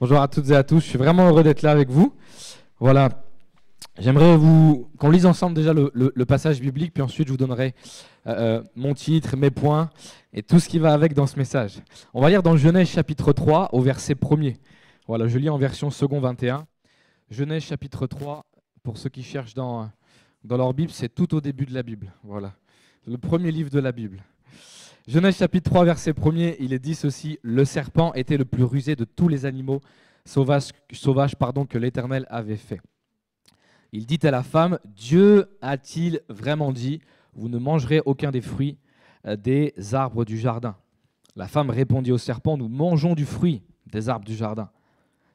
Bonjour à toutes et à tous, je suis vraiment heureux d'être là avec vous. Voilà, j'aimerais qu'on lise ensemble déjà le passage biblique, puis ensuite je vous donnerai mon titre, mes points et tout ce qui va avec dans ce message. On va lire dans Genèse chapitre 3 au verset 1er. Voilà, je lis en version second 21. Genèse chapitre 3, pour ceux qui cherchent dans leur Bible, c'est tout au début de la Bible. Voilà, le premier livre de la Bible. Genèse chapitre 3, verset 1er, il est dit ceci: le serpent était le plus rusé de tous les animaux sauvages que l'Éternel avait fait. Il dit à la femme: Dieu a-t-il vraiment dit, vous ne mangerez aucun des fruits des arbres du jardin? La femme répondit au serpent: nous mangeons du fruit des arbres du jardin.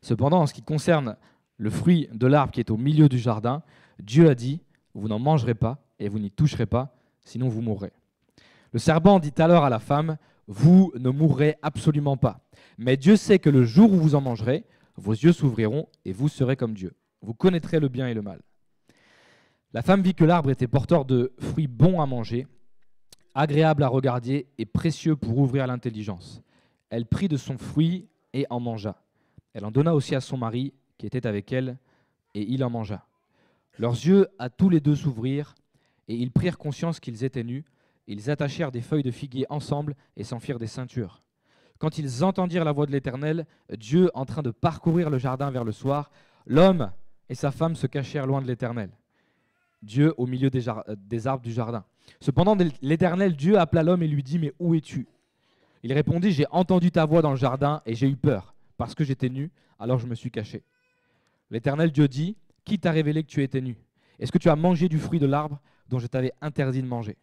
Cependant, en ce qui concerne le fruit de l'arbre qui est au milieu du jardin, Dieu a dit: vous n'en mangerez pas et vous n'y toucherez pas, sinon vous mourrez. Le serpent dit alors à la femme: vous ne mourrez absolument pas. Mais Dieu sait que le jour où vous en mangerez, vos yeux s'ouvriront et vous serez comme Dieu. Vous connaîtrez le bien et le mal. La femme vit que l'arbre était porteur de fruits bons à manger, agréables à regarder et précieux pour ouvrir l'intelligence. Elle prit de son fruit et en mangea. Elle en donna aussi à son mari qui était avec elle, et il en mangea. Leurs yeux à tous les deux s'ouvrirent, et ils prirent conscience qu'ils étaient nus. Ils attachèrent des feuilles de figuier ensemble et s'en firent des ceintures. Quand ils entendirent la voix de l'Éternel, Dieu en train de parcourir le jardin vers le soir, l'homme et sa femme se cachèrent loin de l'Éternel, Dieu au milieu des arbres du jardin. Cependant, l'Éternel Dieu appela l'homme et lui dit: mais où es-tu? Il répondit: j'ai entendu ta voix dans le jardin et j'ai eu peur, parce que j'étais nu, alors je me suis caché. L'Éternel Dieu dit: qui t'a révélé que tu étais nu? Est-ce que tu as mangé du fruit de l'arbre dont je t'avais interdit de manger?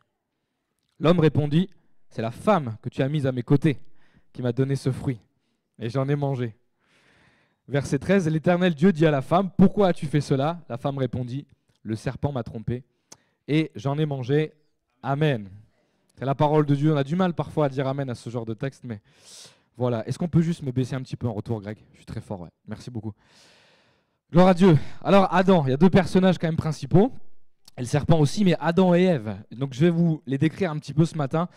L'homme répondit: c'est la femme que tu as mise à mes côtés qui m'a donné ce fruit, et j'en ai mangé. Verset 13, l'Éternel Dieu dit à la femme: pourquoi as-tu fait cela? La femme répondit: le serpent m'a trompé, et j'en ai mangé. Amen. C'est la parole de Dieu. On a du mal parfois à dire amen à ce genre de texte, mais voilà. Est-ce qu'on peut juste me baisser un petit peu en retour, Greg? Je suis très fort, ouais. Merci beaucoup. Gloire à Dieu. Alors Adam, il y a deux personnages quand même principaux. Et le serpent aussi, mais Adam et Ève. Donc je vais vous les décrire un petit peu ce matin.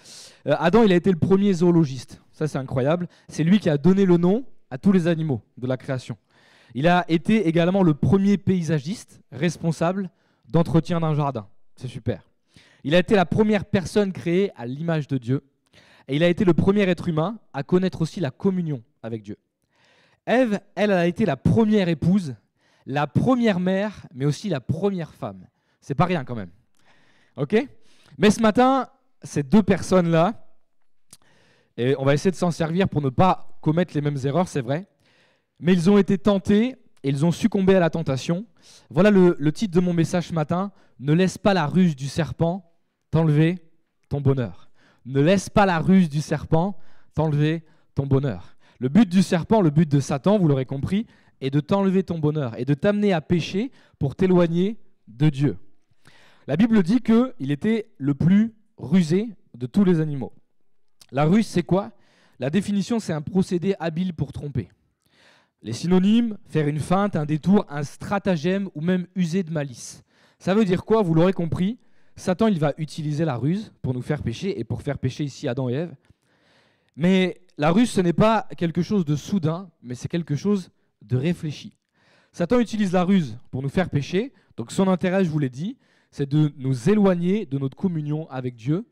Adam, il a été le premier zoologiste. Ça, c'est incroyable. C'est lui qui a donné le nom à tous les animaux de la création. Il a été également le premier paysagiste responsable d'entretien d'un jardin. C'est super. Il a été la première personne créée à l'image de Dieu. Et il a été le premier être humain à connaître aussi la communion avec Dieu. Ève, elle a été la première épouse, la première mère, mais aussi la première femme. C'est pas rien quand même. Ok? Mais ce matin, ces deux personnes-là, et on va essayer de s'en servir pour ne pas commettre les mêmes erreurs, c'est vrai, mais ils ont été tentés et ils ont succombé à la tentation. Voilà le titre de mon message ce matin: ne laisse pas la ruse du serpent t'enlever ton bonheur. Ne laisse pas la ruse du serpent t'enlever ton bonheur. Le but du serpent, le but de Satan, vous l'aurez compris, est de t'enlever ton bonheur et de t'amener à pécher pour t'éloigner de Dieu. La Bible dit qu'il était le plus rusé de tous les animaux. La ruse, c'est quoi? La définition, c'est un procédé habile pour tromper. Les synonymes: faire une feinte, un détour, un stratagème ou même user de malice. Ça veut dire quoi? Vous l'aurez compris, Satan, il va utiliser la ruse pour nous faire pécher et pour faire pécher ici Adam et Ève. Mais la ruse, ce n'est pas quelque chose de soudain, mais c'est quelque chose de réfléchi. Satan utilise la ruse pour nous faire pécher. Donc son intérêt, je vous l'ai dit, c'est de nous éloigner de notre communion avec Dieu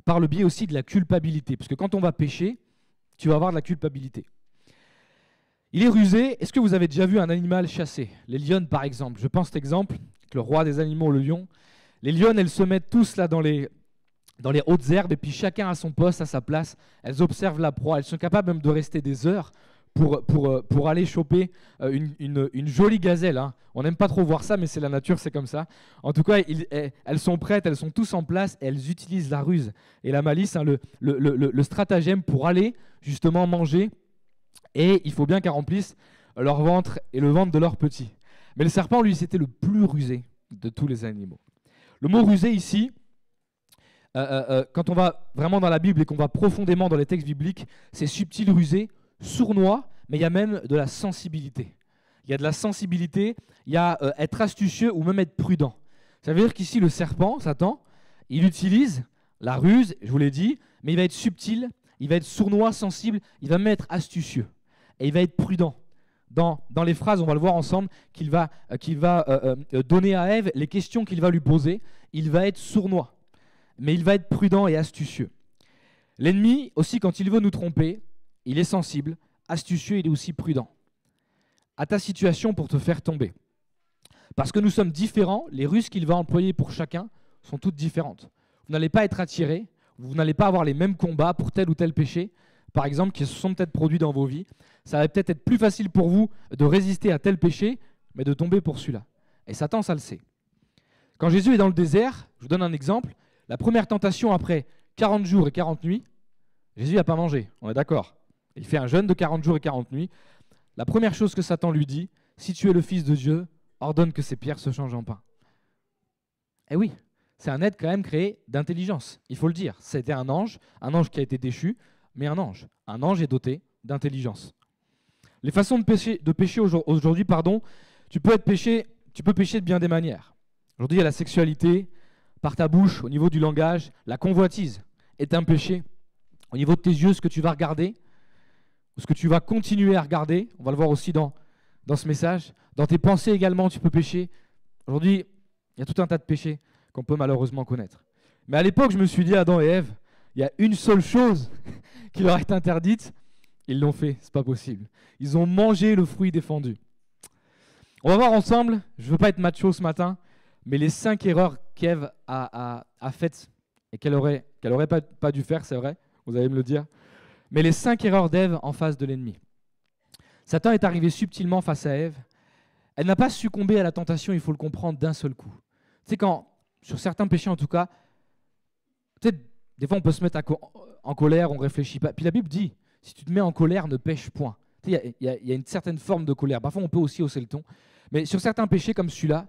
par le biais aussi de la culpabilité. Parce que quand on va pécher, tu vas avoir de la culpabilité. Il est rusé. Est-ce que vous avez déjà vu un animal chassé? Les lionnes, par exemple. Je pense cet exemple, avec le roi des animaux, le lion. Les lionnes, elles se mettent tous là dans les hautes herbes, et puis chacun à son poste, à sa place. Elles observent la proie. Elles sont capables même de rester des heures pour aller choper une jolie gazelle. Hein. On n'aime pas trop voir ça, mais c'est la nature, c'est comme ça. En tout cas, elles sont prêtes, elles sont tous en place, et elles utilisent la ruse et la malice, hein, le stratagème pour aller justement manger. Et il faut bien qu'elles remplissent leur ventre et le ventre de leurs petits. Mais le serpent, lui, c'était le plus rusé de tous les animaux. Le mot rusé ici, quand on va vraiment dans la Bible et qu'on va profondément dans les textes bibliques, c'est subtil, rusé, sournois, mais il y a même de la sensibilité. Il y a de la sensibilité, il y a être astucieux ou même être prudent. Ça veut dire qu'ici, le serpent, Satan, il utilise la ruse, je vous l'ai dit, mais il va être subtil, il va être sournois, sensible, il va même être astucieux. Et il va être prudent dans les phrases, on va le voir ensemble, qu'il va donner à Ève, les questions qu'il va lui poser. Il va être sournois, mais il va être prudent et astucieux. L'ennemi, aussi, quand il veut nous tromper, il est sensible, astucieux, il est aussi prudent à ta situation pour te faire tomber. Parce que nous sommes différents, les ruses qu'il va employer pour chacun sont toutes différentes. Vous n'allez pas être attirés, vous n'allez pas avoir les mêmes combats pour tel ou tel péché, par exemple, qui se sont peut-être produits dans vos vies. Ça va peut-être être plus facile pour vous de résister à tel péché, mais de tomber pour celui-là. Et Satan, ça le sait. Quand Jésus est dans le désert, je vous donne un exemple, la première tentation après 40 jours et 40 nuits, Jésus n'a pas mangé, on est d'accord. Il fait un jeûne de 40 jours et 40 nuits. La première chose que Satan lui dit, si tu es le Fils de Dieu, ordonne que ces pierres se changent en pain. Eh oui, c'est un être quand même créé d'intelligence, il faut le dire. C'était un ange qui a été déchu, mais un ange. Un ange est doté d'intelligence. Les façons de pécher aujourd'hui, tu peux pécher de bien des manières. Aujourd'hui, il y a la sexualité, par ta bouche, au niveau du langage, la convoitise est un péché. Au niveau de tes yeux, ce que tu vas regarder, ou ce que tu vas continuer à regarder, on va le voir aussi dans ce message. Dans tes pensées également, tu peux pécher. Aujourd'hui, il y a tout un tas de péchés qu'on peut malheureusement connaître. Mais à l'époque, je me suis dit, Adam et Ève, il y a une seule chose qui leur est interdite. Ils l'ont fait, c'est pas possible. Ils ont mangé le fruit défendu. On va voir ensemble, je ne veux pas être macho ce matin, mais les 5 erreurs qu'Ève a faites et qu'elle aurait pas dû faire, c'est vrai, vous allez me le dire. Mais les 5 erreurs d'Ève en face de l'ennemi. Satan est arrivé subtilement face à Ève. Elle n'a pas succombé à la tentation, il faut le comprendre, d'un seul coup. Tu sais, sur certains péchés en tout cas, peut-être des fois on peut se mettre en colère, on réfléchit pas. Puis la Bible dit, si tu te mets en colère, ne pêche point. Tu sais, il y a une certaine forme de colère. Parfois on peut aussi hausser le ton. Mais sur certains péchés comme celui-là,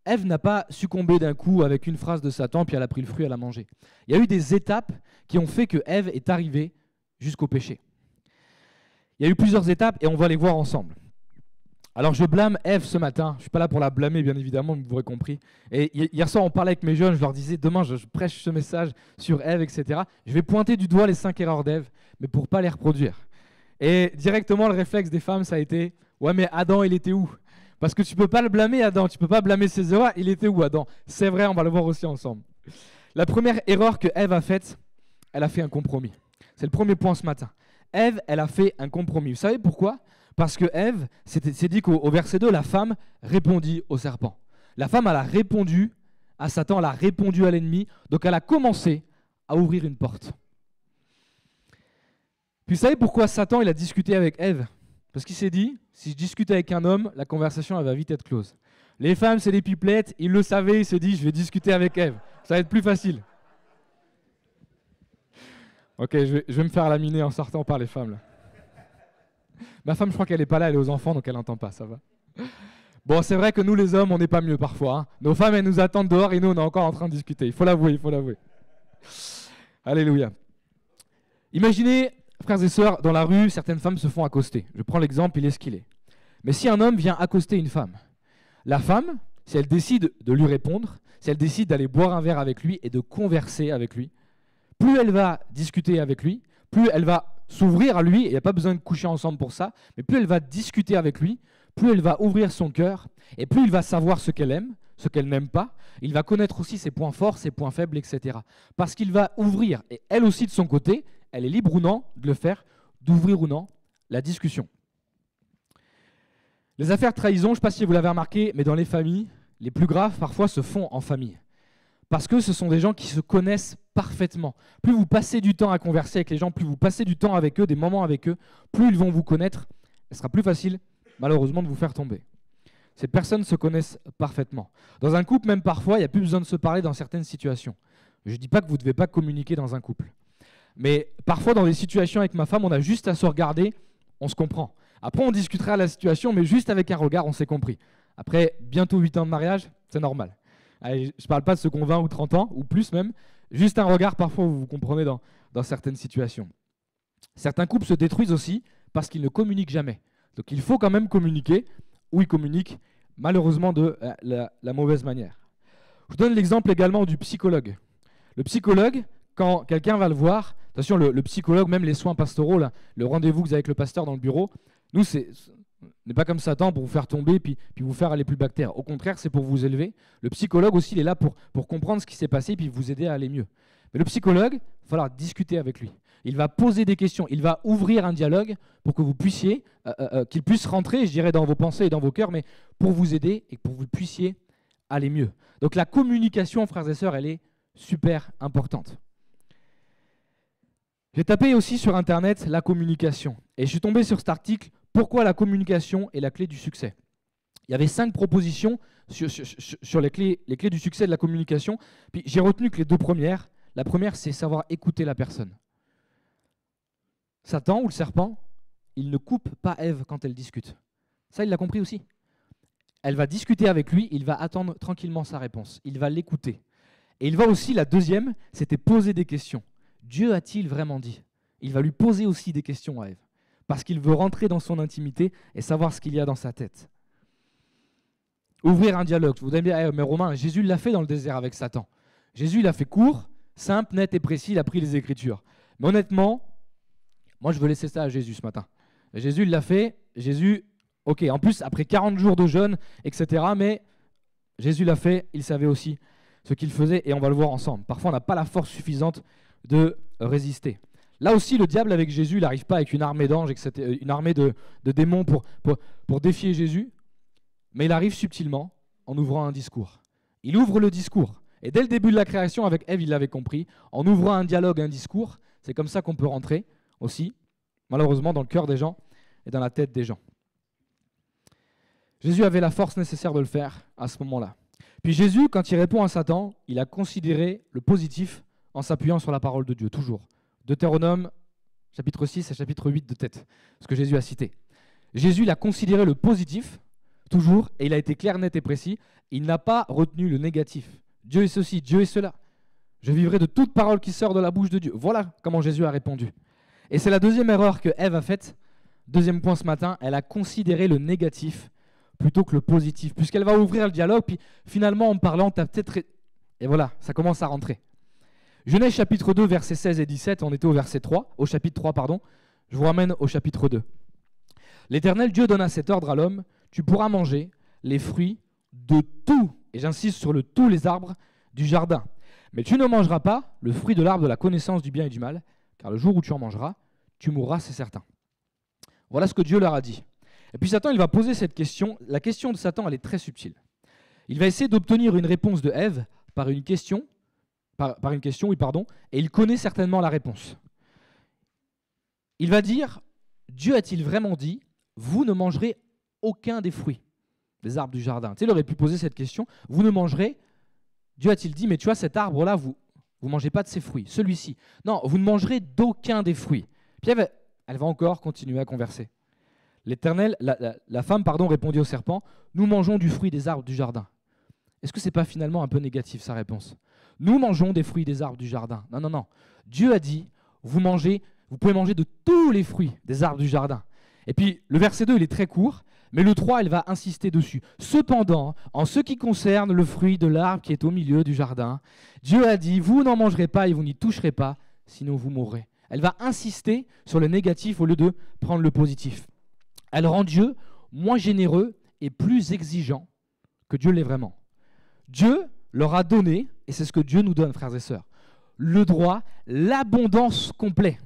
Ève n'a pas succombé d'un coup avec une phrase de Satan, puis elle a pris le fruit, elle a mangé. Il y a eu des étapes qui ont fait que Ève est arrivée jusqu'au péché. Il y a eu plusieurs étapes et on va les voir ensemble. Alors je blâme Ève ce matin, je ne suis pas là pour la blâmer bien évidemment, vous l'aurez compris. Et hier soir on parlait avec mes jeunes, je leur disais demain je prêche ce message sur Ève, etc. Je vais pointer du doigt les 5 erreurs d'Ève, mais pour ne pas les reproduire. Et directement le réflexe des femmes ça a été, ouais mais Adam il était où? Parce que tu ne peux pas le blâmer Adam, tu ne peux pas blâmer ses erreurs, il était où Adam? C'est vrai, on va le voir aussi ensemble. La première erreur que Ève a faite, elle a fait un compromis. C'est le premier point ce matin. Ève, elle a fait un compromis. Vous savez pourquoi? Parce que Ève, c'est dit qu'au verset 2, la femme répondit au serpent. La femme, elle a répondu à Satan, elle a répondu à l'ennemi, donc elle a commencé à ouvrir une porte. Puis vous savez pourquoi Satan il a discuté avec Ève? Parce qu'il s'est dit, si je discute avec un homme, la conversation elle va vite être close. Les femmes, c'est des pipelettes, il le savait, il s'est dit, je vais discuter avec Ève. Ça va être plus facile. Ok, je vais me faire laminer en sortant par les femmes. Là. Ma femme, je crois qu'elle n'est pas là, elle est aux enfants, donc elle n'entend pas, ça va. Bon, c'est vrai que nous, les hommes, on n'est pas mieux parfois. Hein. Nos femmes, elles nous attendent dehors et nous, on est encore en train de discuter. Il faut l'avouer, il faut l'avouer. Alléluia. Imaginez, frères et sœurs, dans la rue, certaines femmes se font accoster. Je prends l'exemple, il est ce qu'il est. Mais si un homme vient accoster une femme, la femme, si elle décide de lui répondre, si elle décide d'aller boire un verre avec lui et de converser avec lui, plus elle va discuter avec lui, plus elle va s'ouvrir à lui, et il n'y a pas besoin de coucher ensemble pour ça, mais plus elle va discuter avec lui, plus elle va ouvrir son cœur, et plus il va savoir ce qu'elle aime, ce qu'elle n'aime pas, il va connaître aussi ses points forts, ses points faibles, etc. Parce qu'il va ouvrir, et elle aussi de son côté, elle est libre ou non de le faire, d'ouvrir ou non la discussion. Les affaires de trahison, je ne sais pas si vous l'avez remarqué, mais dans les familles, les plus graves parfois se font en famille. Parce que ce sont des gens qui se connaissent parfaitement. Plus vous passez du temps à converser avec les gens, plus vous passez du temps avec eux, des moments avec eux, plus ils vont vous connaître. Ce sera plus facile, malheureusement, de vous faire tomber. Ces personnes se connaissent parfaitement. Dans un couple, même parfois, il n'y a plus besoin de se parler dans certaines situations. Je ne dis pas que vous ne devez pas communiquer dans un couple. Mais parfois, dans des situations avec ma femme, on a juste à se regarder, on se comprend. Après, on discutera la situation, mais juste avec un regard, on s'est compris. Après, bientôt 8 ans de mariage, c'est normal. Allez, je ne parle pas de ceux qui ont 20 ou 30 ans, ou plus même. Juste un regard, parfois, vous vous comprenez dans certaines situations. Certains couples se détruisent aussi parce qu'ils ne communiquent jamais. Donc il faut quand même communiquer, ou ils communiquent malheureusement de la mauvaise manière. Je vous donne l'exemple également du psychologue. Le psychologue, quand quelqu'un va le voir, attention, le psychologue, même les soins pastoraux, là, le rendez-vous que vous avez avec le pasteur dans le bureau, nous, n'est pas comme Satan pour vous faire tomber puis vous faire aller plus bas que terre. Au contraire, c'est pour vous élever. Le psychologue aussi, il est là pour comprendre ce qui s'est passé puis vous aider à aller mieux. Mais le psychologue, il va falloir discuter avec lui. Il va poser des questions, il va ouvrir un dialogue pour que vous puissiez, qu'il puisse rentrer, je dirais, dans vos pensées et dans vos cœurs, mais pour vous aider et pour que vous puissiez aller mieux. Donc la communication, frères et sœurs, elle est super importante. J'ai tapé aussi sur Internet la communication et je suis tombé sur cet article « Pourquoi la communication est la clé du succès ?» Il y avait 5 propositions sur les clés du succès de la communication. Puis j'ai retenu que les 2 premières. La première, c'est savoir écouter la personne. Satan ou le serpent, il ne coupe pas Ève quand elle discute. Ça, il l'a compris aussi. Elle va discuter avec lui, il va attendre tranquillement sa réponse. Il va l'écouter. Et il va aussi, la deuxième, c'était poser des questions. Dieu a-t-il vraiment dit? Il va lui poser aussi des questions à Ève. Parce qu'il veut rentrer dans son intimité et savoir ce qu'il y a dans sa tête. Ouvrir un dialogue. Je vous dis bien, mais Romain, Jésus l'a fait dans le désert avec Satan. Jésus l'a fait court, simple, net et précis, il a pris les Écritures. Mais honnêtement, moi je veux laisser ça à Jésus ce matin. Jésus l'a fait, Jésus, ok, en plus après 40 jours de jeûne, etc. Mais Jésus l'a fait, il savait aussi ce qu'il faisait et on va le voir ensemble. Parfois on n'a pas la force suffisante de résister. Là aussi, le diable avec Jésus, il n'arrive pas avec une armée d'anges, etc., une armée de démons pour défier Jésus, mais il arrive subtilement en ouvrant un discours. Il ouvre le discours. Et dès le début de la création, avec Ève, il l'avait compris, en ouvrant un dialogue, un discours, c'est comme ça qu'on peut rentrer aussi, malheureusement, dans le cœur des gens et dans la tête des gens. Jésus avait la force nécessaire de le faire à ce moment-là. Puis Jésus, quand il répond à Satan, il a considéré le positif en s'appuyant sur la parole de Dieu, toujours. Deutéronome, chapitre 6 et chapitre 8 de tête, ce que Jésus a cité. Jésus, il a considéré le positif, toujours, et il a été clair, net et précis. Il n'a pas retenu le négatif. Dieu est ceci, Dieu est cela. Je vivrai de toute parole qui sort de la bouche de Dieu. Voilà comment Jésus a répondu. Et c'est la deuxième erreur que Ève a faite. Deuxième point ce matin, elle a considéré le négatif plutôt que le positif, puisqu'elle va ouvrir le dialogue, puis finalement en parlant, tu as peut-être... Et voilà, ça commence à rentrer. Genèse chapitre 2, versets 16 et 17, on était au verset 3, au chapitre 3, pardon. Je vous ramène au chapitre 2. L'Éternel Dieu donna cet ordre à l'homme, tu pourras manger les fruits de tous, et j'insiste sur le tous les arbres du jardin. Mais tu ne mangeras pas le fruit de l'arbre de la connaissance du bien et du mal, car le jour où tu en mangeras, tu mourras, c'est certain. Voilà ce que Dieu leur a dit. Et puis Satan, il va poser cette question. La question de Satan, elle est très subtile. Il va essayer d'obtenir une réponse de Ève par une question, et il connaît certainement la réponse. Il va dire, Dieu a-t-il vraiment dit, vous ne mangerez aucun des fruits des arbres du jardin? Tu sais, il aurait pu poser cette question, vous ne mangerez, Dieu a-t-il dit, mais tu vois, cet arbre-là, vous ne mangez pas de ses fruits, celui-ci. Non, vous ne mangerez d'aucun des fruits. Puis elle va encore continuer à converser. La femme répondit au serpent, nous mangeons du fruit des arbres du jardin. Est-ce que ce n'est pas finalement un peu négatif sa réponse? Nous mangeons des fruits des arbres du jardin. Non, non, non. Dieu a dit, vous pouvez manger de tous les fruits des arbres du jardin. Et puis le verset 2, il est très court, mais le 3, elle va insister dessus. Cependant, en ce qui concerne le fruit de l'arbre qui est au milieu du jardin, Dieu a dit, vous n'en mangerez pas et vous n'y toucherez pas, sinon vous mourrez. Elle va insister sur le négatif au lieu de prendre le positif. Elle rend Dieu moins généreux et plus exigeant que Dieu l'est vraiment. Dieu leur a donné, et c'est ce que Dieu nous donne, frères et sœurs, le droit, l'abondance complète.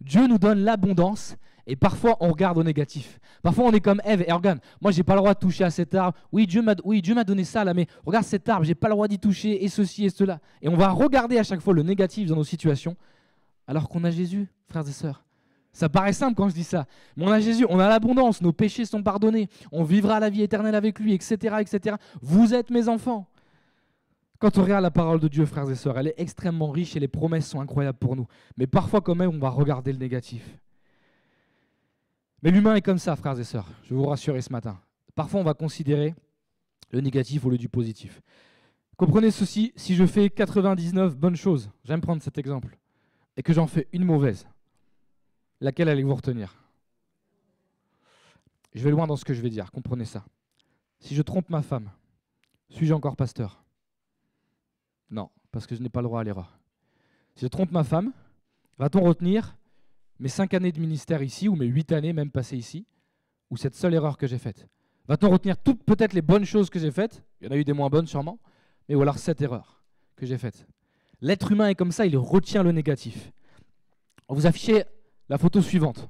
Dieu nous donne l'abondance, et parfois on regarde au négatif. Parfois on est comme Ève, et regarde, moi j'ai pas le droit de toucher à cet arbre. Oui, Dieu m'a donné ça là, mais regarde cet arbre, j'ai pas le droit d'y toucher, et ceci et cela. Et on va regarder à chaque fois le négatif dans nos situations, alors qu'on a Jésus, frères et sœurs. Ça paraît simple quand je dis ça, mais on a Jésus, on a l'abondance, nos péchés sont pardonnés, on vivra la vie éternelle avec lui, etc., etc. Vous êtes mes enfants. Quand on regarde la parole de Dieu, frères et sœurs, elle est extrêmement riche et les promesses sont incroyables pour nous. Mais parfois, quand même, on va regarder le négatif. Mais l'humain est comme ça, frères et sœurs. Je vais vous rassurer ce matin. Parfois, on va considérer le négatif au lieu du positif. Comprenez ceci, si je fais 99 bonnes choses, j'aime prendre cet exemple, et que j'en fais une mauvaise, laquelle allez-vous retenir? Je vais loin dans ce que je vais dire, comprenez ça. Si je trompe ma femme, suis-je encore pasteur? Non, parce que je n'ai pas le droit à l'erreur. Si je trompe ma femme, va-t-on retenir mes 5 années de ministère ici, ou mes 8 années même passées ici, ou cette seule erreur que j'ai faite? Va-t-on retenir toutes peut-être les bonnes choses que j'ai faites? Il y en a eu des moins bonnes sûrement, mais ou alors cette erreur que j'ai faite. L'être humain est comme ça, il retient le négatif. On vous affichez la photo suivante.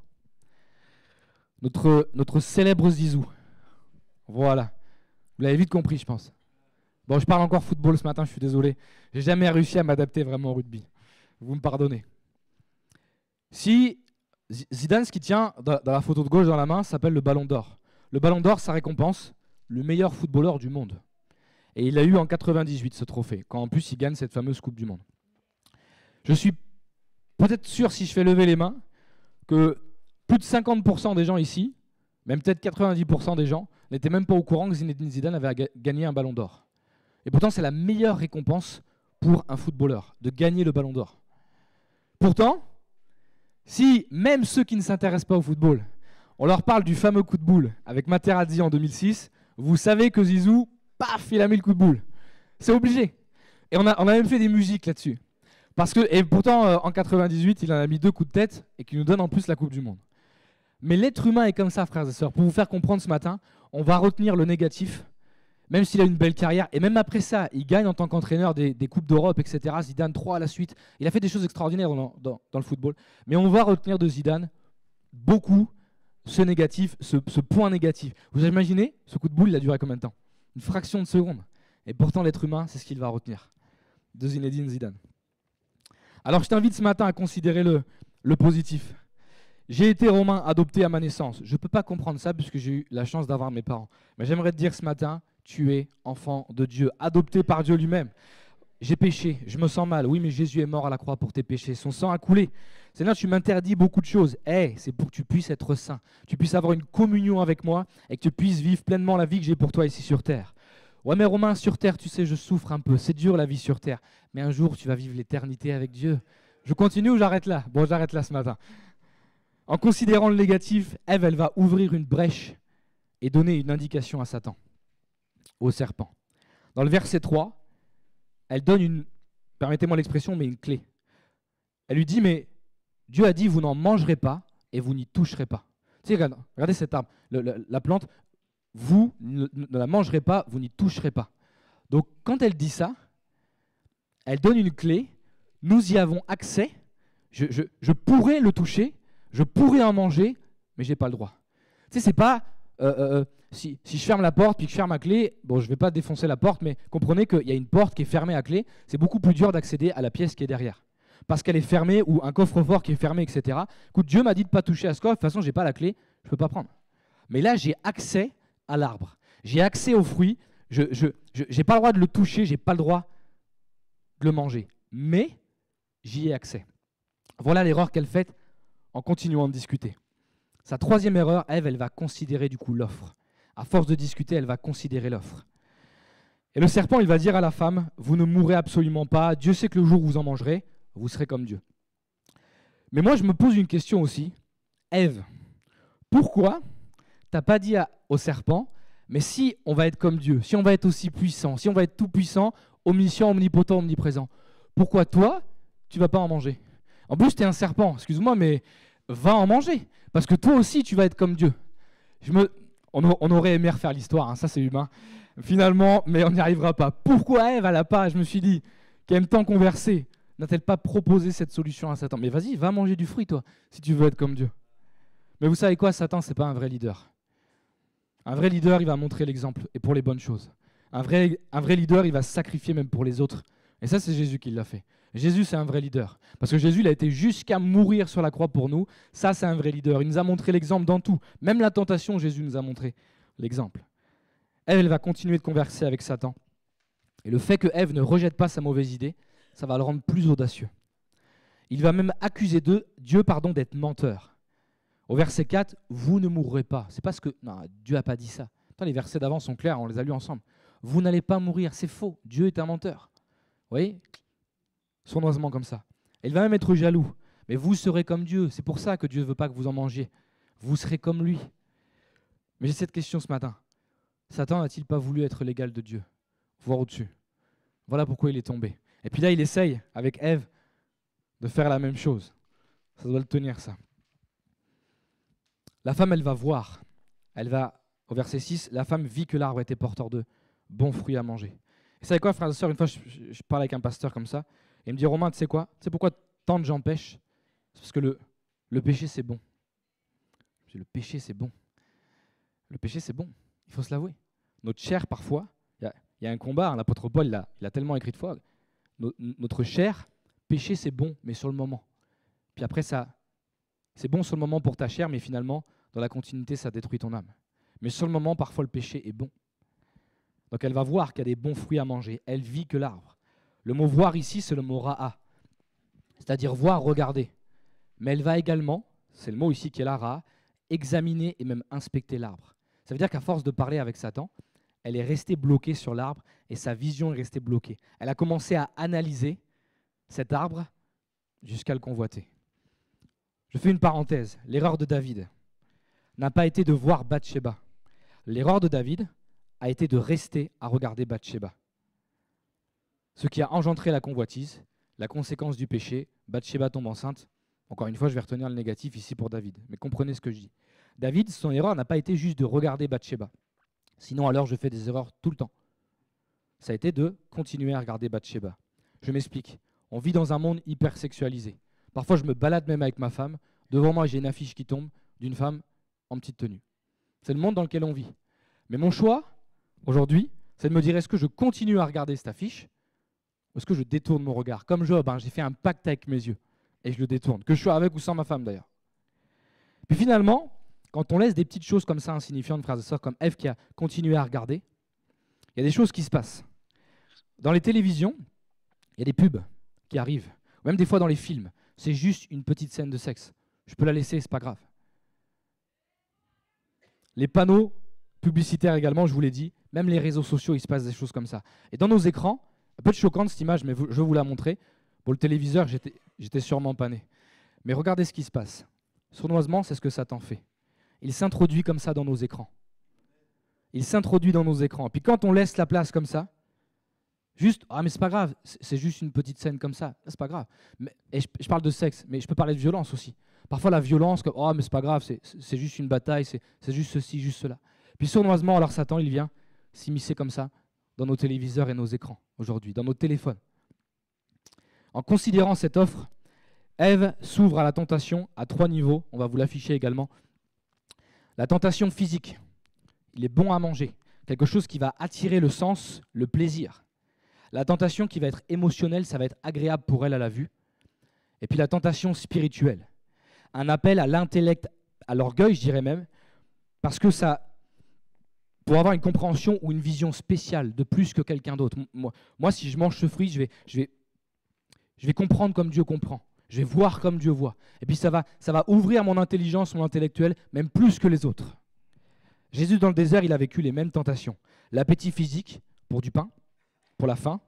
Notre célèbre Zizou. Voilà. Vous l'avez vite compris, je pense. Bon, je parle encore football ce matin, je suis désolé. J'ai jamais réussi à m'adapter vraiment au rugby. Vous me pardonnez. Si Zidane, ce qui tient dans la photo de gauche dans la main, s'appelle le Ballon d'Or. Le Ballon d'Or, ça récompense le meilleur footballeur du monde. Et il a eu en 98 ce trophée, quand en plus il gagne cette fameuse Coupe du Monde. Je suis peut-être sûr, si je fais lever les mains, que plus de 50% des gens ici, même peut-être 90% des gens, n'étaient même pas au courant que Zinedine Zidane avait gagné un Ballon d'Or. Et pourtant, c'est la meilleure récompense pour un footballeur, de gagner le Ballon d'Or. Pourtant, si même ceux qui ne s'intéressent pas au football, on leur parle du fameux coup de boule avec Materazzi en 2006, vous savez que Zizou, paf, il a mis le coup de boule. C'est obligé. Et on a même fait des musiques là-dessus. Et pourtant, en 98, il en a mis 2 coups de tête et qui nous donne en plus la Coupe du Monde. Mais l'être humain est comme ça, frères et sœurs. Pour vous faire comprendre ce matin, on va retenir le négatif, même s'il a une belle carrière. Et même après ça, il gagne en tant qu'entraîneur des Coupes d'Europe, etc. Zidane 3 à la suite. Il a fait des choses extraordinaires dans le football. Mais on va retenir de Zidane beaucoup ce négatif, ce point négatif. Vous imaginez, ce coup de boule, il a duré combien de temps? Une fraction de seconde. Et pourtant, l'être humain, c'est ce qu'il va retenir de Zinedine Zidane. Alors, je t'invite ce matin à considérer le positif. J'ai été romain adopté à ma naissance. Je ne peux pas comprendre ça puisque j'ai eu la chance d'avoir mes parents. Mais j'aimerais te dire ce matin, tu es enfant de Dieu, adopté par Dieu lui-même. J'ai péché, je me sens mal. Oui, mais Jésus est mort à la croix pour tes péchés. Son sang a coulé. Seigneur, tu m'interdis beaucoup de choses. C'est pour que tu puisses être saint. Tu puisses avoir une communion avec moi et que tu puisses vivre pleinement la vie que j'ai pour toi ici sur terre. Ouais, mais Romain, sur terre, tu sais, je souffre un peu. C'est dur la vie sur terre. Mais un jour, tu vas vivre l'éternité avec Dieu. Je continue ou j'arrête là? Bon, j'arrête là ce matin. En considérant le négatif, Ève, elle va ouvrir une brèche et donner une indication à Satan, au serpent. Dans le verset 3, elle donne permettez-moi l'expression, mais une clé. Elle lui dit, mais Dieu a dit, vous n'en mangerez pas et vous n'y toucherez pas. Tu sais, regardez cette arbre, la plante, vous ne la mangerez pas, vous n'y toucherez pas. Donc, quand elle dit ça, elle donne une clé, nous y avons accès, je pourrais le toucher, je pourrais en manger, mais je n'ai pas le droit. Tu sais, c'est pas... si je ferme la porte puis que je ferme à clé, bon, je ne vais pas défoncer la porte, mais comprenez qu'il y a une porte qui est fermée à clé, c'est beaucoup plus dur d'accéder à la pièce qui est derrière. Parce qu'elle est fermée, ou un coffre-fort qui est fermé, etc. Écoute, Dieu m'a dit de ne pas toucher à ce coffre, de toute façon, je n'ai pas la clé, je ne peux pas prendre. Mais là, j'ai accès à l'arbre, j'ai accès aux fruits, je n'ai pas le droit de le toucher, je n'ai pas le droit de le manger. Mais j'y ai accès. Voilà l'erreur qu'elle fait en continuant de discuter. Sa troisième erreur, Ève, elle va considérer du coup l'offre. À force de discuter, elle va considérer l'offre. Et le serpent, il va dire à la femme, vous ne mourrez absolument pas, Dieu sait que le jour où vous en mangerez, vous serez comme Dieu. Mais moi, je me pose une question aussi. Ève, pourquoi tu n'as pas dit au serpent, mais si on va être comme Dieu, si on va être aussi puissant, si on va être tout puissant, omniscient, omnipotent, omniprésent, pourquoi toi, tu ne vas pas en manger? En plus, tu es un serpent, excuse-moi, mais va en manger, parce que toi aussi, tu vas être comme Dieu. On aurait aimé refaire l'histoire, hein, ça c'est humain, finalement, mais on n'y arrivera pas. Pourquoi Ève, elle n'a pas, je me suis dit, qui aime tant converser, n'a-t-elle pas proposé cette solution à Satan? Mais vas-y, va manger du fruit, toi, si tu veux être comme Dieu. Mais vous savez quoi, Satan, c'est pas un vrai leader. Un vrai leader, il va montrer l'exemple, et pour les bonnes choses. Un vrai leader, il va se sacrifier même pour les autres. Et ça, c'est Jésus qui l'a fait. Jésus, c'est un vrai leader. Parce que Jésus, il a été jusqu'à mourir sur la croix pour nous. Ça, c'est un vrai leader. Il nous a montré l'exemple dans tout. Même la tentation, Jésus nous a montré l'exemple. Elle va continuer de converser avec Satan. Et le fait que Ève ne rejette pas sa mauvaise idée, ça va le rendre plus audacieux. Il va même accuser Dieu d'être menteur. Au verset 4, vous ne mourrez pas. C'est parce que... Non, Dieu n'a pas dit ça. Attends, les versets d'avant sont clairs, on les a lus ensemble. Vous n'allez pas mourir, c'est faux. Dieu est un menteur. Vous voyez? Sournoisement comme ça. Il va même être jaloux. Mais vous serez comme Dieu. C'est pour ça que Dieu ne veut pas que vous en mangiez. Vous serez comme lui. Mais j'ai cette question ce matin. Satan n'a-t-il pas voulu être l'égal de Dieu? Voir au-dessus. Voilà pourquoi il est tombé. Et puis là, il essaye, avec Ève, de faire la même chose. Ça doit le tenir, ça. La femme, elle va voir. elle va, au verset 6, la femme vit que l'arbre était porteur de bons fruits à manger. Et vous savez quoi, frères et sœurs, une fois je parlais avec un pasteur comme ça, et il me dit, Romain, tu sais quoi? Tu sais pourquoi tant de gens pêchent? C'est parce que le péché, c'est bon. Le péché, c'est bon. Le péché, c'est bon. Il faut se l'avouer. Notre chair, parfois, il y a un combat, hein, l'apôtre Paul il a tellement écrit de fois, notre chair, péché, c'est bon, mais sur le moment. Puis après, c'est bon sur le moment pour ta chair, mais finalement, dans la continuité, ça détruit ton âme. Mais sur le moment, parfois, le péché est bon. Donc elle va voir qu'il y a des bons fruits à manger. Elle vit que l'arbre. Le mot voir ici, c'est le mot ra'a, c'est-à-dire voir, regarder. Mais elle va également, c'est le mot ici qui est là, ra'a, examiner et même inspecter l'arbre. Ça veut dire qu'à force de parler avec Satan, elle est restée bloquée sur l'arbre et sa vision est restée bloquée. Elle a commencé à analyser cet arbre jusqu'à le convoiter. Je fais une parenthèse. L'erreur de David n'a pas été de voir Bathsheba. L'erreur de David a été de rester à regarder Bathsheba. Ce qui a engendré la convoitise, la conséquence du péché, Bathsheba tombe enceinte. Encore une fois, je vais retenir le négatif ici pour David, mais comprenez ce que je dis. David, son erreur n'a pas été juste de regarder Bathsheba. Sinon, alors, je fais des erreurs tout le temps. Ça a été de continuer à regarder Bathsheba. Je m'explique. On vit dans un monde hyper sexualisé. Parfois, je me balade même avec ma femme. Devant moi, j'ai une affiche qui tombe d'une femme en petite tenue. C'est le monde dans lequel on vit. Mais mon choix, aujourd'hui, c'est de me dire, est-ce que je continue à regarder cette affiche ou est-ce que je détourne mon regard? Comme Job, j'ai fait un pacte avec mes yeux et je le détourne. Que je sois avec ou sans ma femme, d'ailleurs. Puis finalement, quand on laisse des petites choses comme ça insignifiantes, frères et sœurs, comme Ève qui a continué à regarder, il y a des choses qui se passent. Dans les télévisions, il y a des pubs qui arrivent. Ou même des fois dans les films. C'est juste une petite scène de sexe. Je peux la laisser, c'est pas grave. Les panneaux publicitaires également, je vous l'ai dit, même les réseaux sociaux, il se passe des choses comme ça. Et dans nos écrans, un peu choquante cette image, mais je vais vous la montrer. Pour le téléviseur, j'étais sûrement pas né. Mais regardez ce qui se passe. Sournoisement, c'est ce que Satan fait. Il s'introduit comme ça dans nos écrans. Il s'introduit dans nos écrans. Puis quand on laisse la place comme ça, juste, mais c'est pas grave, c'est juste une petite scène comme ça, c'est pas grave. Et je parle de sexe, mais je peux parler de violence aussi. Parfois la violence, mais c'est pas grave, c'est juste une bataille, c'est juste ceci, juste cela. Puis sournoisement, alors Satan, il vient s'immiscer comme ça dans nos téléviseurs et nos écrans aujourd'hui, dans nos téléphones. En considérant cette offre, Ève s'ouvre à la tentation à 3 niveaux, on va vous l'afficher également. La tentation physique, il est bon à manger, quelque chose qui va attirer le sens, le plaisir. La tentation qui va être émotionnelle, ça va être agréable pour elle à la vue. Et puis la tentation spirituelle, un appel à l'intellect, à l'orgueil, je dirais même, parce que ça, pour avoir une compréhension ou une vision spéciale de plus que quelqu'un d'autre. Moi, si je mange ce fruit, je vais comprendre comme Dieu comprend. Je vais voir comme Dieu voit. Et puis ça va ouvrir mon intelligence, mon intellectuel, même plus que les autres. Jésus, dans le désert, il a vécu les mêmes tentations. L'appétit physique pour du pain, pour la faim,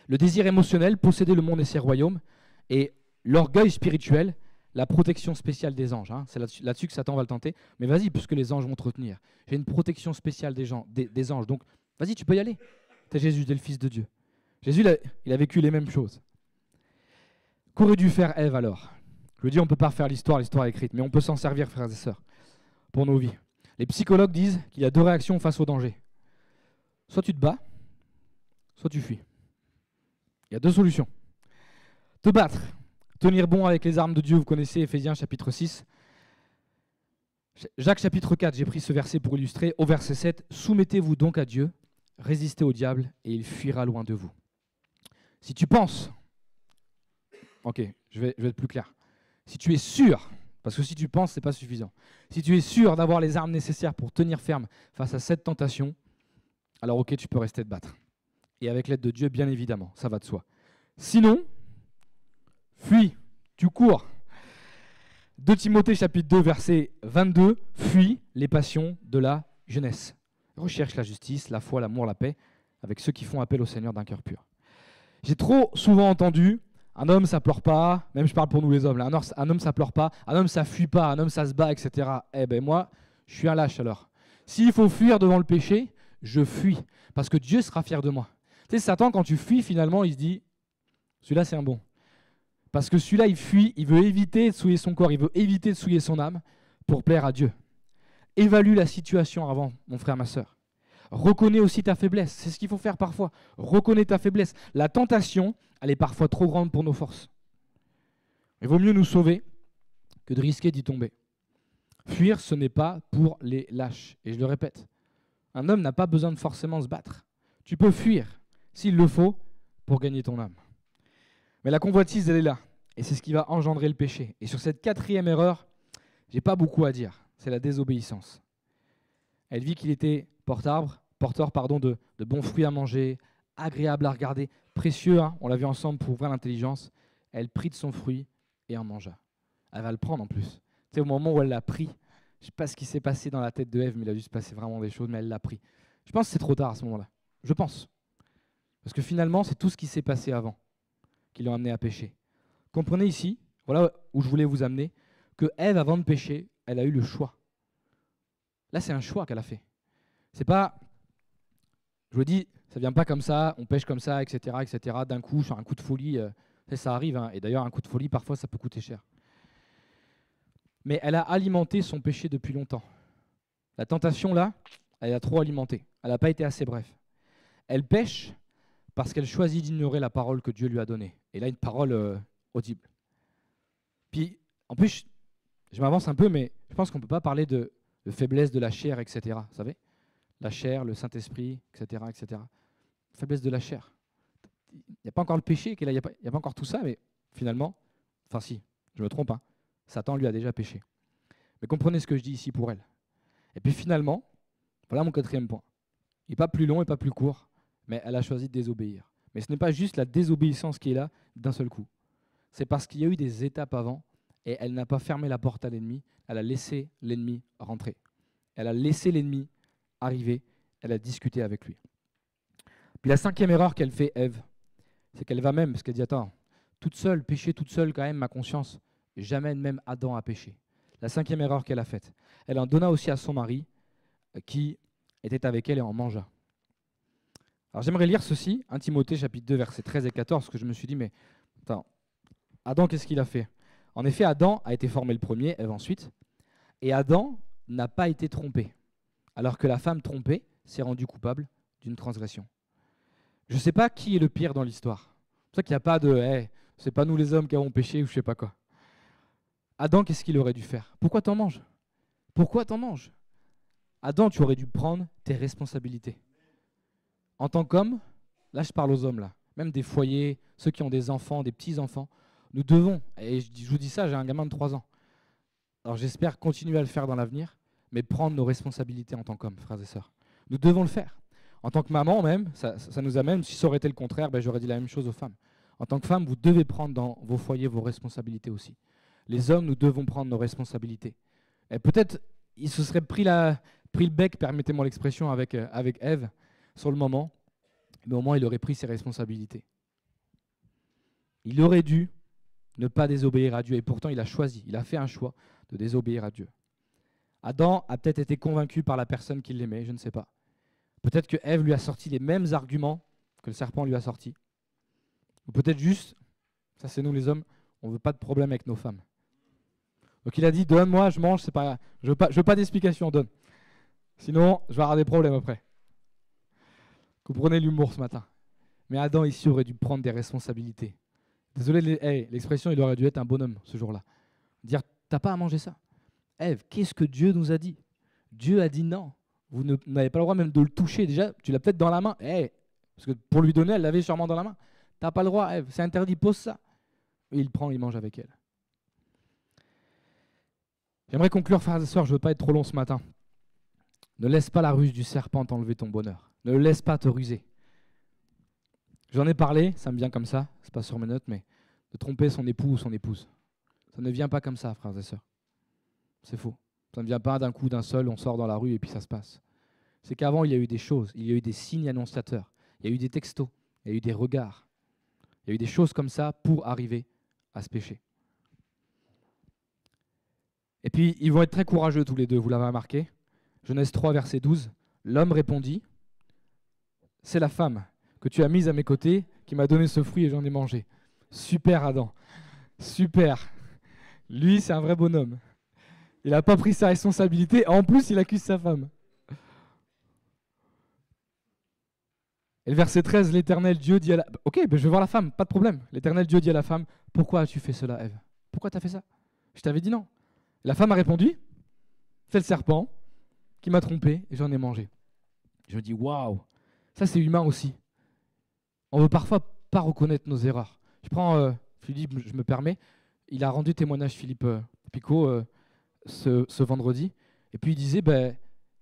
le désir émotionnel, posséder le monde et ses royaumes, et l'orgueil spirituel, la protection spéciale des anges. C'est là-dessus que Satan va le tenter. Mais vas-y, puisque les anges vont te retenir. J'ai une protection spéciale des anges. Donc, vas-y, tu peux y aller. T'es Jésus, t'es le Fils de Dieu. Jésus, il a vécu les mêmes choses. Qu'aurait dû faire Ève alors? Je veux dire, on ne peut pas refaire l'histoire est écrite, mais on peut s'en servir, frères et sœurs, pour nos vies. Les psychologues disent qu'il y a 2 réactions face au danger. Soit tu te bats, soit tu fuis. Il y a 2 solutions. Te battre, tenir bon avec les armes de Dieu, vous connaissez Éphésiens chapitre 6. Jacques chapitre 4, j'ai pris ce verset pour illustrer. Au verset 7, soumettez-vous donc à Dieu, résistez au diable et il fuira loin de vous. Si tu penses, ok, je vais être plus clair. Si tu es sûr, parce que si tu penses, ce n'est pas suffisant. Si tu es sûr d'avoir les armes nécessaires pour tenir ferme face à cette tentation, alors ok, tu peux rester te battre. Et avec l'aide de Dieu, bien évidemment, ça va de soi. Sinon, fuis, tu cours. 2 Timothée chapitre 2, verset 22, fuis les passions de la jeunesse. Recherche la justice, la foi, l'amour, la paix, avec ceux qui font appel au Seigneur d'un cœur pur. J'ai trop souvent entendu, un homme ça pleure pas, même je parle pour nous les hommes, là, un homme ça pleure pas, un homme ça fuit pas, un homme ça se bat, etc. Eh ben moi, je suis un lâche alors. S'il faut fuir devant le péché, je fuis, parce que Dieu sera fier de moi. Tu sais, Satan, quand tu fuis, finalement, il se dit, celui-là c'est un bon. Parce que celui-là, il fuit, il veut éviter de souiller son corps, il veut éviter de souiller son âme pour plaire à Dieu. Évalue la situation avant, mon frère, ma sœur. Reconnais aussi ta faiblesse. C'est ce qu'il faut faire parfois. Reconnais ta faiblesse. La tentation, elle est parfois trop grande pour nos forces. Il vaut mieux nous sauver que de risquer d'y tomber. Fuir, ce n'est pas pour les lâches. Et je le répète, un homme n'a pas besoin de forcément se battre. Tu peux fuir, s'il le faut, pour gagner ton âme. Mais la convoitise, elle est là. Et c'est ce qui va engendrer le péché. Et sur cette 4e erreur, j'ai pas beaucoup à dire. C'est la désobéissance. Elle vit qu'il était porteur de bons fruits à manger, agréable à regarder, précieux, hein, on l'a vu ensemble pour ouvrir l'intelligence. Elle prit de son fruit et en mangea. Elle va le prendre en plus. Tu sais, au moment où elle l'a pris, je ne sais pas ce qui s'est passé dans la tête de Ève, mais il a dû se passer vraiment des choses, mais elle l'a pris. Je pense que c'est trop tard à ce moment-là. Je pense. Parce que finalement, c'est tout ce qui s'est passé avant qui l'ont amené à pécher. Comprenez ici, voilà où je voulais vous amener, que Ève, avant de pécher, elle a eu le choix. Là, c'est un choix qu'elle a fait. C'est pas, je vous dis, ça vient pas comme ça, on pêche comme ça, etc., etc., d'un coup, sur un coup de folie, ça arrive, hein, et d'ailleurs, un coup de folie, parfois, ça peut coûter cher. Mais elle a alimenté son péché depuis longtemps. La tentation, là, elle a trop alimenté. Elle n'a pas été assez brève. Elle pêche parce qu'elle choisit d'ignorer la parole que Dieu lui a donnée. Et là, une parole audible. Puis, en plus, je m'avance un peu, mais je pense qu'on ne peut pas parler de faiblesse de la chair, etc. Vous savez, la chair, le Saint-Esprit, etc., etc. Faiblesse de la chair. Il n'y a pas encore le péché, il n'y a pas encore tout ça, mais finalement, enfin si, je me trompe, hein, Satan lui a déjà péché. Mais comprenez ce que je dis ici pour elle. Et puis finalement, voilà mon 4e point. Il n'est pas plus long et pas plus court, mais elle a choisi de désobéir. Mais ce n'est pas juste la désobéissance qui est là d'un seul coup. C'est parce qu'il y a eu des étapes avant et elle n'a pas fermé la porte à l'ennemi, elle a laissé l'ennemi rentrer. Elle a laissé l'ennemi arriver, elle a discuté avec lui. Puis la 5e erreur qu'elle fait, Ève, c'est qu'elle va même, parce qu'elle dit, attends, toute seule, pécher toute seule quand même, ma conscience, jamais même Adam a péché. La 5e erreur qu'elle a faite, elle en donna aussi à son mari, qui était avec elle et en mangea. Alors j'aimerais lire ceci, 1 Timothée chapitre 2, versets 13 et 14, parce que je me suis dit, mais attends, Adam, qu'est-ce qu'il a fait? En effet, Adam a été formé le premier, Ève ensuite, et Adam n'a pas été trompé, alors que la femme trompée s'est rendue coupable d'une transgression. Je ne sais pas qui est le pire dans l'histoire. C'est pour ça qu'il n'y a pas de hey, c'est pas nous les hommes qui avons péché ou je ne sais pas quoi. Adam, qu'est-ce qu'il aurait dû faire? Pourquoi t'en manges? Pourquoi t'en manges? Adam, tu aurais dû prendre tes responsabilités. En tant qu'homme, là je parle aux hommes, là, même des foyers, ceux qui ont des enfants, des petits-enfants, nous devons, et je vous dis ça, j'ai un gamin de 3 ans. Alors j'espère continuer à le faire dans l'avenir, mais prendre nos responsabilités en tant qu'hommes, frères et sœurs. Nous devons le faire. En tant que maman même, ça nous amène, si ça aurait été le contraire, j'aurais dit la même chose aux femmes. En tant que femme, vous devez prendre dans vos foyers vos responsabilités aussi. Les hommes, nous devons prendre nos responsabilités. Et peut-être, il se serait pris le bec, permettez-moi l'expression, avec Ève, sur le moment, mais au moins il aurait pris ses responsabilités. Il aurait dû ne pas désobéir à Dieu, et pourtant il a choisi, il a fait un choix de désobéir à Dieu. Adam a peut-être été convaincu par la personne qui l'aimait, je ne sais pas. Peut-être que Ève lui a sorti les mêmes arguments que le serpent lui a sortis. Ou peut-être juste, ça c'est nous les hommes, on ne veut pas de problème avec nos femmes. Donc il a dit, donne-moi, je mange, c'est pas, je veux pas d'explication, donne. Sinon, je vais avoir des problèmes après. Vous prenez l'humour ce matin. Mais Adam ici aurait dû prendre des responsabilités. Désolé, l'expression, il aurait dû être un bonhomme ce jour-là. Dire, t'as pas à manger ça. Ève, qu'est-ce que Dieu nous a dit? Dieu a dit non. Vous n'avez pas le droit même de le toucher. Déjà, tu l'as peut-être dans la main. Parce que pour lui donner, elle l'avait sûrement dans la main. T'as pas le droit, Ève, c'est interdit, pose ça. Et il prend, il mange avec elle. J'aimerais conclure, frères et sœurs, je ne veux pas être trop long ce matin. Ne laisse pas la ruse du serpent t'enlever ton bonheur. Ne le laisse pas te ruser. J'en ai parlé, ça me vient comme ça, c'est pas sur mes notes, mais de tromper son époux ou son épouse. Ça ne vient pas comme ça, frères et sœurs. C'est faux. Ça ne vient pas d'un coup, d'un seul, on sort dans la rue et puis ça se passe. C'est qu'avant, il y a eu des choses, il y a eu des signes annonciateurs, il y a eu des textos, il y a eu des regards. Il y a eu des choses comme ça pour arriver à ce péché. Et puis, ils vont être très courageux tous les deux, vous l'avez remarqué. Genèse 3, verset 12. L'homme répondit, c'est la femme que tu as mise à mes côtés qui m'a donné ce fruit et j'en ai mangé. Super Adam, super. Lui, c'est un vrai bonhomme. Il n'a pas pris sa responsabilité. En plus, il accuse sa femme. Et le verset 13, l'Éternel Dieu dit à la... Ok, ben je vais voir la femme, pas de problème. L'Éternel Dieu dit à la femme, pourquoi as-tu fait cela, Ève? Pourquoi tu as fait ça? Je t'avais dit non. La femme a répondu, c'est le serpent qui m'a trompé et j'en ai mangé. Je me dis, waouh, ça c'est humain aussi. On veut parfois pas reconnaître nos erreurs. Je prends Philippe, je me permets, il a rendu témoignage, Philippe Picot, ce vendredi. Et puis il disait, ben,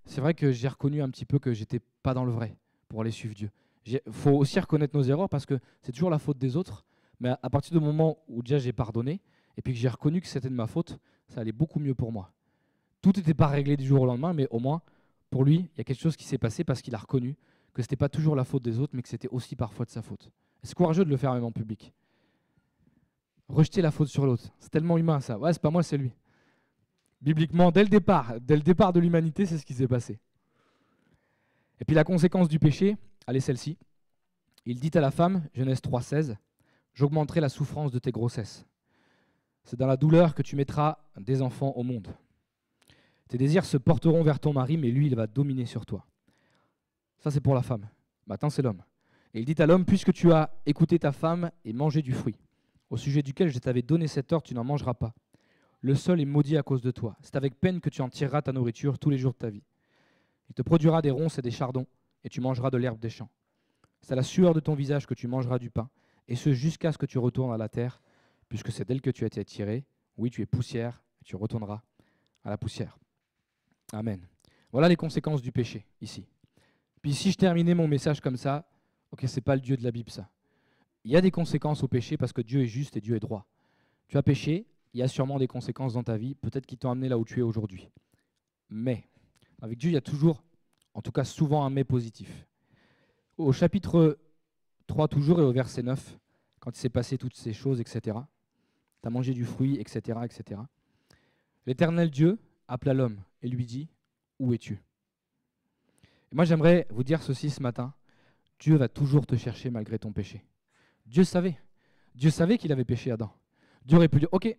c'est vrai que j'ai reconnu un petit peu que j'étais pas dans le vrai pour aller suivre Dieu. Il faut aussi reconnaître nos erreurs parce que c'est toujours la faute des autres. Mais à partir du moment où déjà j'ai pardonné et puis que j'ai reconnu que c'était de ma faute, ça allait beaucoup mieux pour moi. Tout n'était pas réglé du jour au lendemain, mais au moins, pour lui, il y a quelque chose qui s'est passé parce qu'il a reconnu que ce n'était pas toujours la faute des autres, mais que c'était aussi parfois de sa faute. Et c'est courageux de le faire même en public. Rejeter la faute sur l'autre, c'est tellement humain ça. Ouais, c'est pas moi, c'est lui. Bibliquement, dès le départ de l'humanité, c'est ce qui s'est passé. Et puis la conséquence du péché, elle est celle-ci. Il dit à la femme, Genèse 3,16, « J'augmenterai la souffrance de tes grossesses. C'est dans la douleur que tu mettras des enfants au monde. Tes désirs se porteront vers ton mari, mais lui, il va dominer sur toi. » Ça, c'est pour la femme. Maintenant, c'est l'homme. Et il dit à l'homme, « Puisque tu as écouté ta femme et mangé du fruit, au sujet duquel je t'avais donné cet ordre, tu n'en mangeras pas. Le sol est maudit à cause de toi. C'est avec peine que tu en tireras ta nourriture tous les jours de ta vie. Il te produira des ronces et des chardons, et tu mangeras de l'herbe des champs. C'est à la sueur de ton visage que tu mangeras du pain, et ce jusqu'à ce que tu retournes à la terre, puisque c'est d'elle que tu as été tiré. Oui, tu es poussière, et tu retourneras à la poussière. » Amen. Voilà les conséquences du péché, ici. Puis si je terminais mon message comme ça, ok, c'est pas le Dieu de la Bible, ça. Il y a des conséquences au péché parce que Dieu est juste et Dieu est droit. Tu as péché, il y a sûrement des conséquences dans ta vie, peut-être qui t'ont amené là où tu es aujourd'hui. Mais, avec Dieu, il y a toujours, en tout cas souvent, un mais positif. Au chapitre 3 toujours et au verset 9, quand il s'est passé toutes ces choses, etc., tu as mangé du fruit, etc., etc., l'Éternel Dieu appela l'homme et lui dit, « Où es-tu » Et moi, j'aimerais vous dire ceci ce matin, Dieu va toujours te chercher malgré ton péché. Dieu savait qu'il avait péché Adam. Dieu aurait pu dire, « Ok,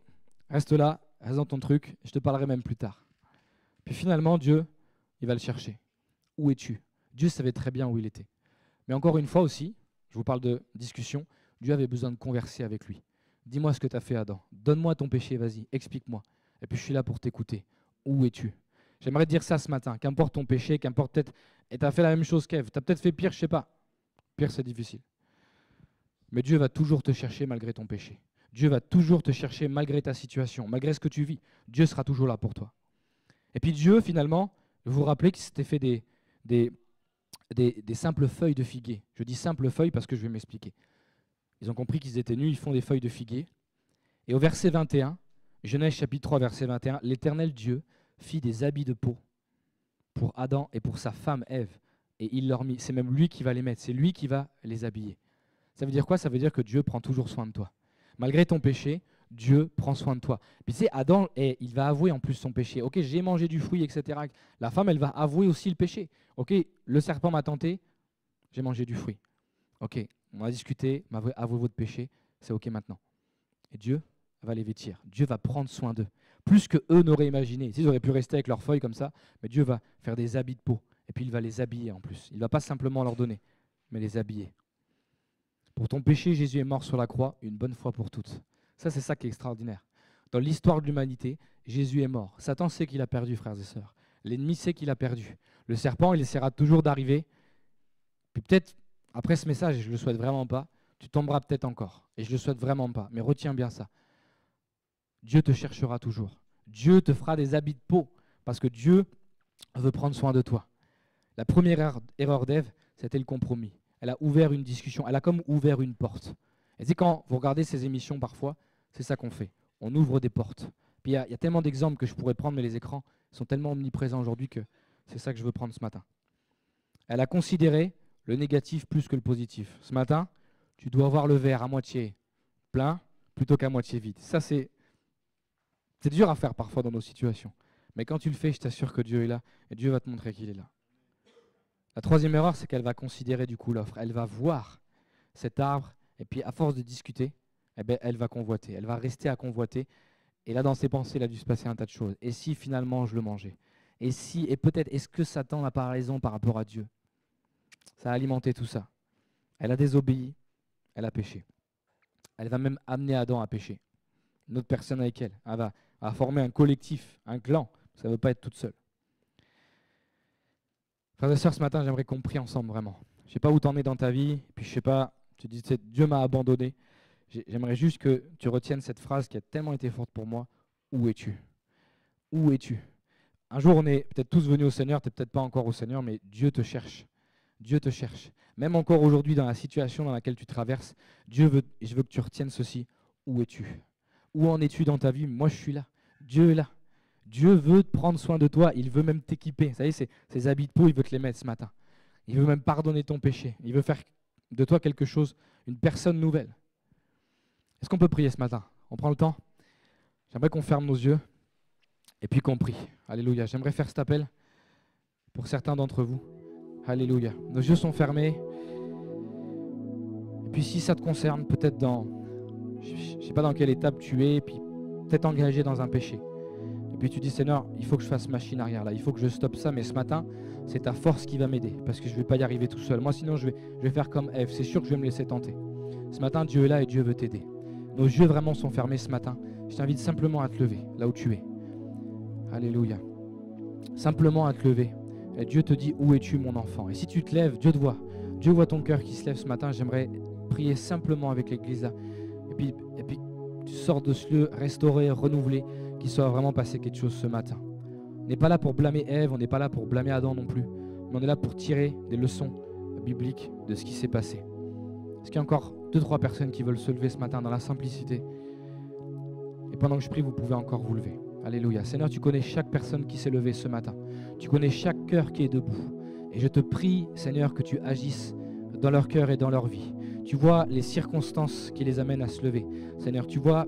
reste là, reste dans ton truc, je te parlerai même plus tard. » Puis finalement, Dieu, il va le chercher. « Où es-tu » Dieu savait très bien où il était. Mais encore une fois aussi, je vous parle de discussion, Dieu avait besoin de converser avec lui. Dis-moi ce que tu as fait, Adam. Donne-moi ton péché, vas-y, explique-moi. Et puis je suis là pour t'écouter. Où es-tu? J'aimerais te dire ça ce matin. Qu'importe ton péché, qu'importe peut-être... Et tu as fait la même chose qu'Ève. Tu as peut-être fait pire, je ne sais pas. Pire, c'est difficile. Mais Dieu va toujours te chercher malgré ton péché. Dieu va toujours te chercher malgré ta situation, malgré ce que tu vis. Dieu sera toujours là pour toi. Et puis Dieu, finalement, vous vous rappelez qu'il s'était fait des simples feuilles de figuier. Je dis simples feuilles parce que je vais m'expliquer. Ils ont compris qu'ils étaient nus, ils font des feuilles de figuier. Et au verset 21, Genèse chapitre 3, verset 21, l'Éternel Dieu fit des habits de peau pour Adam et pour sa femme Ève. Et il leur mit, c'est même lui qui va les mettre, c'est lui qui va les habiller. Ça veut dire quoi? Ça veut dire que Dieu prend toujours soin de toi. Malgré ton péché, Dieu prend soin de toi. Puis tu sais, Adam, il va avouer en plus son péché. Ok, j'ai mangé du fruit, etc. La femme, elle va avouer aussi le péché. Ok, le serpent m'a tenté, j'ai mangé du fruit. Ok, on a discuté, m'a avoué votre péché, c'est ok maintenant. Et Dieu va les vêtir. Dieu va prendre soin d'eux. Plus que eux n'auraient imaginé. Ils auraient pu rester avec leurs feuilles comme ça, mais Dieu va faire des habits de peau. Et puis il va les habiller en plus. Il ne va pas simplement leur donner, mais les habiller. Pour ton péché, Jésus est mort sur la croix, une bonne fois pour toutes. Ça, c'est ça qui est extraordinaire. Dans l'histoire de l'humanité, Jésus est mort. Satan sait qu'il a perdu, frères et sœurs. L'ennemi sait qu'il a perdu. Le serpent, il essaiera toujours d'arriver. Puis peut-être, après ce message, et je ne le souhaite vraiment pas, tu tomberas peut-être encore. Et je ne le souhaite vraiment pas. Mais retiens bien ça. Dieu te cherchera toujours. Dieu te fera des habits de peau. Parce que Dieu veut prendre soin de toi. La première erreur d'Ève, c'était le compromis. Elle a ouvert une discussion. Elle a comme ouvert une porte. Et c'est quand vous regardez ces émissions parfois, c'est ça qu'on fait. On ouvre des portes. Puis il y a tellement d'exemples que je pourrais prendre, mais les écrans sont tellement omniprésents aujourd'hui que c'est ça que je veux prendre ce matin. Elle a considéré le négatif plus que le positif. Ce matin, tu dois voir le verre à moitié plein plutôt qu'à moitié vide. Ça, c'est dur à faire parfois dans nos situations. Mais quand tu le fais, je t'assure que Dieu est là et Dieu va te montrer qu'il est là. La troisième erreur, c'est qu'elle va considérer du coup l'offre. Elle va voir cet arbre et puis à force de discuter, eh bien, elle va convoiter. Elle va rester à convoiter Et là, dans ses pensées, il a dû se passer un tas de choses. Et si finalement je le mangeais? Et si, et peut-être, est-ce que Satan n'a pas raison par rapport à Dieu? Ça a alimenté tout ça. Elle a désobéi, elle a péché. Elle va même amener Adam à pécher. Une autre personne avec elle. Elle va former un collectif, un clan. Ça ne veut pas être toute seule. Frères et sœurs, ce matin, j'aimerais qu'on prie ensemble vraiment. Je ne sais pas où tu en es dans ta vie, puis je ne sais pas, tu dis, Dieu m'a abandonné. J'aimerais juste que tu retiennes cette phrase qui a tellement été forte pour moi. Où es-tu? Où es-tu? Un jour, on est peut-être tous venus au Seigneur, tu n'es peut-être pas encore au Seigneur, mais Dieu te cherche. Dieu te cherche. Même encore aujourd'hui, dans la situation dans laquelle tu traverses, je veux que tu retiennes ceci. Où es-tu? Où en es-tu dans ta vie? Moi, je suis là. Dieu est là. Dieu veut prendre soin de toi. Il veut même t'équiper. Vous savez, ces habits de peau, il veut te les mettre ce matin. Il veut même pardonner ton péché. Il veut faire de toi quelque chose, une personne nouvelle. Est-ce qu'on peut prier ce matin? On prend le temps? J'aimerais qu'on ferme nos yeux et puis qu'on prie. Alléluia. J'aimerais faire cet appel pour certains d'entre vous. Alléluia. Nos yeux sont fermés. Et puis si ça te concerne, peut-être je ne sais pas dans quelle étape tu es, puis peut-être engagé dans un péché. Et puis tu dis, Seigneur, il faut que je fasse machine arrière là, il faut que je stoppe ça, mais ce matin, c'est ta force qui va m'aider, parce que je ne vais pas y arriver tout seul. Moi, sinon, je vais faire comme Ève, c'est sûr que je vais me laisser tenter. Ce matin, Dieu est là et Dieu veut t'aider. Nos yeux vraiment sont fermés ce matin. Je t'invite simplement à te lever, là où tu es. Alléluia. Simplement à te lever. Et Dieu te dit, où es-tu mon enfant? Et si tu te lèves, Dieu te voit. Dieu voit ton cœur qui se lève ce matin. J'aimerais prier simplement avec l'église là. Et puis tu sors de ce lieu restauré, renouvelé, qu'il soit vraiment passé quelque chose ce matin. On n'est pas là pour blâmer Ève, on n'est pas là pour blâmer Adam non plus. Mais on est là pour tirer des leçons bibliques de ce qui s'est passé. Est-ce qu'il y a encore 2-3 personnes qui veulent se lever ce matin dans la simplicité? Et pendant que je prie, vous pouvez encore vous lever. Alléluia. Seigneur, tu connais chaque personne qui s'est levée ce matin. Tu connais chaque cœur qui est debout. Et je te prie, Seigneur, que tu agisses dans leur cœur et dans leur vie. Tu vois les circonstances qui les amènent à se lever. Seigneur, tu vois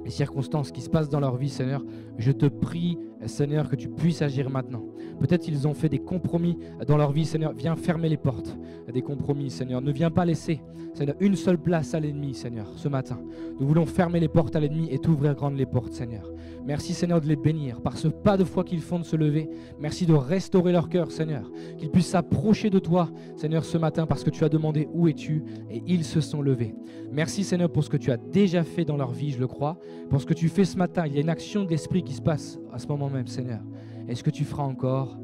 les circonstances qui se passent dans leur vie, Seigneur. Je te prie, Seigneur, que tu puisses agir maintenant. Peut-être qu'ils ont fait des compromis dans leur vie, Seigneur. Viens fermer les portes des compromis, Seigneur. Ne viens pas laisser, Seigneur, une seule place à l'ennemi, Seigneur, ce matin. Nous voulons fermer les portes à l'ennemi et t'ouvrir grandes les portes, Seigneur. Merci, Seigneur, de les bénir par ce pas de foi qu'ils font de se lever. Merci de restaurer leur cœur, Seigneur. Qu'ils puissent s'approcher de toi, Seigneur, ce matin, parce que tu as demandé où es-tu et ils se sont levés. Merci, Seigneur, pour ce que tu as déjà fait dans leur vie, je le crois. Pour ce que tu fais ce matin, il y a une action d'esprit qui se passe à ce moment même, Seigneur. Et ce que tu feras encore?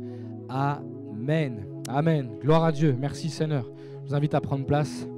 Amen. Amen. Gloire à Dieu. Merci, Seigneur. Je vous invite à prendre place.